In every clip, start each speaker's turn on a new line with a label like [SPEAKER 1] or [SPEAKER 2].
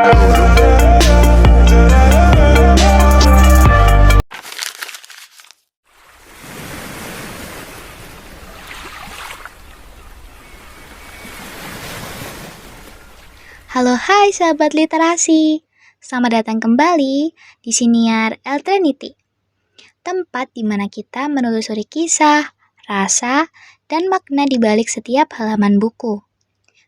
[SPEAKER 1] Halo hai sahabat literasi, selamat datang kembali di Siniar El Trinity, tempat di mana kita menelusuri kisah, rasa, dan makna di balik setiap halaman buku.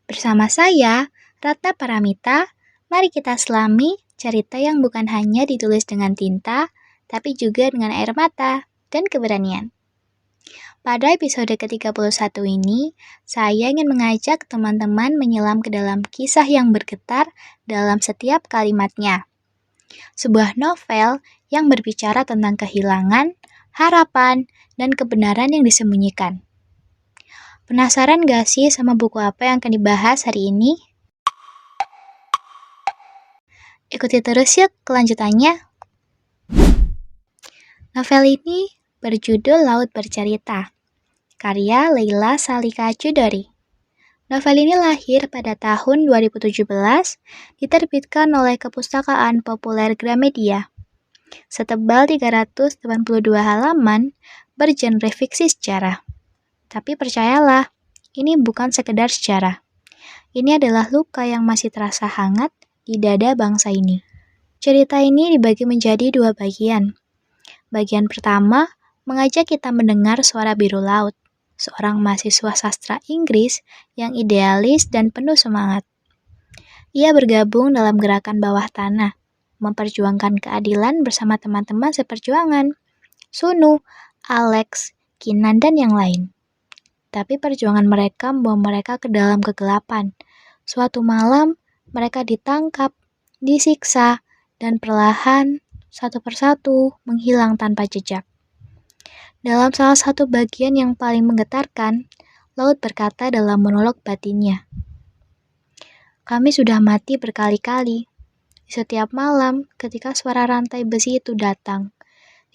[SPEAKER 1] Bersama saya, Ratna Paramita, mari kita selami cerita yang bukan hanya ditulis dengan tinta, tapi juga dengan air mata dan keberanian. Pada episode ke-31 ini, saya ingin mengajak teman-teman menyelam ke dalam kisah yang bergetar dalam setiap kalimatnya. Sebuah novel yang berbicara tentang kehilangan, harapan, dan kebenaran yang disembunyikan. Penasaran gak sih sama buku apa yang akan dibahas hari ini? Ikuti terus yuk kelanjutannya. Novel ini berjudul Laut Bercerita, karya Leila Salika Chudori. Novel ini lahir pada tahun 2017, diterbitkan oleh Kepustakaan Populer Gramedia. Setebal 382 halaman, bergenre fiksi sejarah. Tapi percayalah, ini bukan sekedar sejarah. Ini adalah luka yang masih terasa hangat di dada bangsa ini. Cerita ini dibagi menjadi dua bagian. Bagian pertama, mengajak kita mendengar suara biru laut, seorang mahasiswa sastra Inggris yang idealis dan penuh semangat. Ia bergabung dalam gerakan bawah tanah, memperjuangkan keadilan bersama teman-teman seperjuangan, Sunu, Alex, Kinan, dan yang lain. Tapi perjuangan mereka membawa mereka ke dalam kegelapan. Suatu malam, mereka ditangkap, disiksa, dan perlahan, satu persatu, menghilang tanpa jejak. Dalam salah satu bagian yang paling menggetarkan, Laut berkata dalam monolog batinnya, "Kami sudah mati berkali-kali. Di setiap malam ketika suara rantai besi itu datang,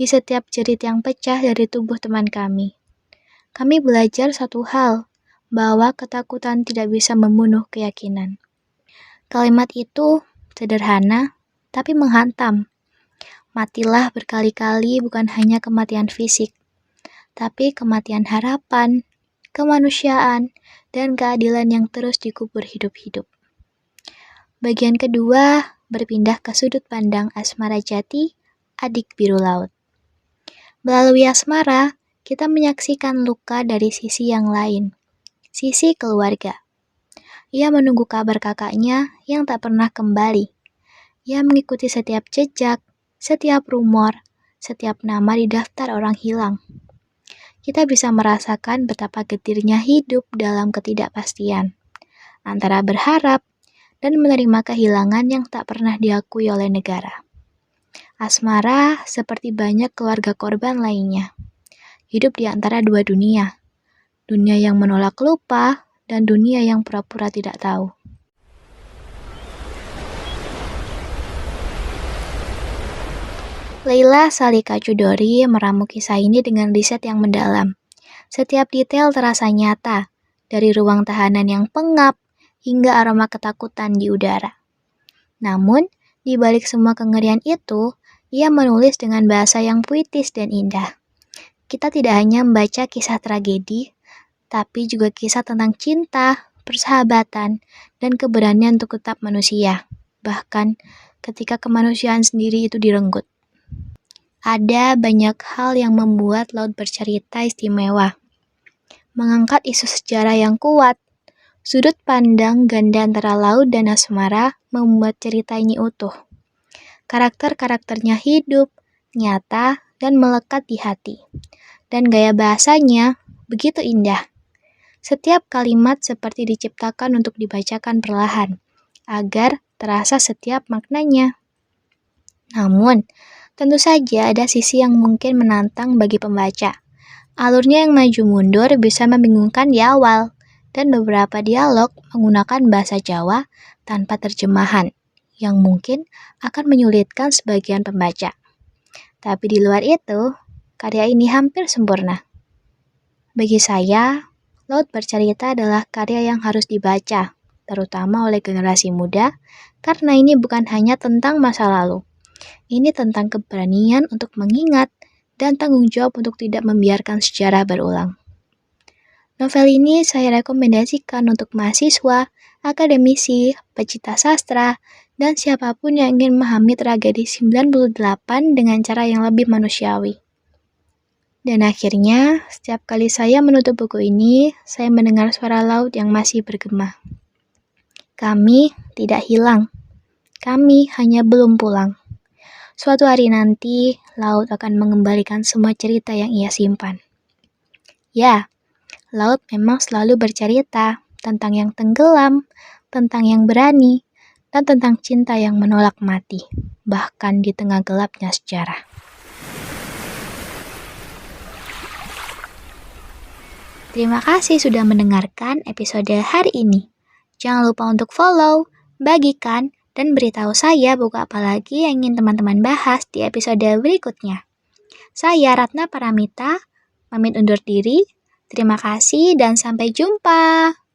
[SPEAKER 1] di setiap jerit yang pecah dari tubuh teman kami. Kami belajar satu hal, bahwa ketakutan tidak bisa membunuh keyakinan." Kalimat itu sederhana, tapi menghantam. Matilah berkali-kali bukan hanya kematian fisik, tapi kematian harapan, kemanusiaan, dan keadilan yang terus dikubur hidup-hidup. Bagian kedua berpindah ke sudut pandang Asmara Jati, adik biru laut. Melalui Asmara, kita menyaksikan luka dari sisi yang lain, sisi keluarga. Ia menunggu kabar kakaknya yang tak pernah kembali. Ia mengikuti setiap jejak, setiap rumor, setiap nama di daftar orang hilang. Kita bisa merasakan betapa getirnya hidup dalam ketidakpastian, antara berharap dan menerima kehilangan yang tak pernah diakui oleh negara. Asmara, seperti banyak keluarga korban lainnya, hidup di antara dua dunia. Dunia yang menolak lupa dan dunia yang pura-pura tidak tahu. Leila Salika Chudori meramu kisah ini dengan riset yang mendalam. Setiap detail terasa nyata, dari ruang tahanan yang pengap hingga aroma ketakutan di udara. Namun, di balik semua kengerian itu, ia menulis dengan bahasa yang puitis dan indah. Kita tidak hanya membaca kisah tragedi, tapi juga kisah tentang cinta, persahabatan, dan keberanian untuk tetap manusia, bahkan ketika kemanusiaan sendiri itu direnggut. Ada banyak hal yang membuat Laut Bercerita istimewa. Mengangkat isu sejarah yang kuat, sudut pandang ganda antara laut dan asmara membuat cerita ini utuh. Karakter-karakternya hidup, nyata, dan melekat di hati. Dan gaya bahasanya begitu indah. Setiap kalimat seperti diciptakan untuk dibacakan perlahan, agar terasa setiap maknanya. Namun, tentu saja ada sisi yang mungkin menantang bagi pembaca. Alurnya yang maju mundur bisa membingungkan di awal, dan beberapa dialog menggunakan bahasa Jawa tanpa terjemahan, yang mungkin akan menyulitkan sebagian pembaca. Tapi di luar itu, karya ini hampir sempurna. Bagi saya, Laut Bercerita adalah karya yang harus dibaca, terutama oleh generasi muda, karena ini bukan hanya tentang masa lalu. Ini tentang keberanian untuk mengingat dan tanggung jawab untuk tidak membiarkan sejarah berulang. Novel ini saya rekomendasikan untuk mahasiswa, akademisi, pecinta sastra, dan siapapun yang ingin memahami tragedi 98 dengan cara yang lebih manusiawi. Dan akhirnya, setiap kali saya menutup buku ini, saya mendengar suara laut yang masih bergema. Kami tidak hilang. Kami hanya belum pulang. Suatu hari nanti, laut akan mengembalikan semua cerita yang ia simpan. Ya, laut memang selalu bercerita tentang yang tenggelam, tentang yang berani, dan tentang cinta yang menolak mati, bahkan di tengah gelapnya sejarah. Terima kasih sudah mendengarkan episode hari ini. Jangan lupa untuk follow, bagikan, dan beritahu saya buku apa lagi yang ingin teman-teman bahas di episode berikutnya. Saya Ratna Paramita, pamit undur diri. Terima kasih dan sampai jumpa.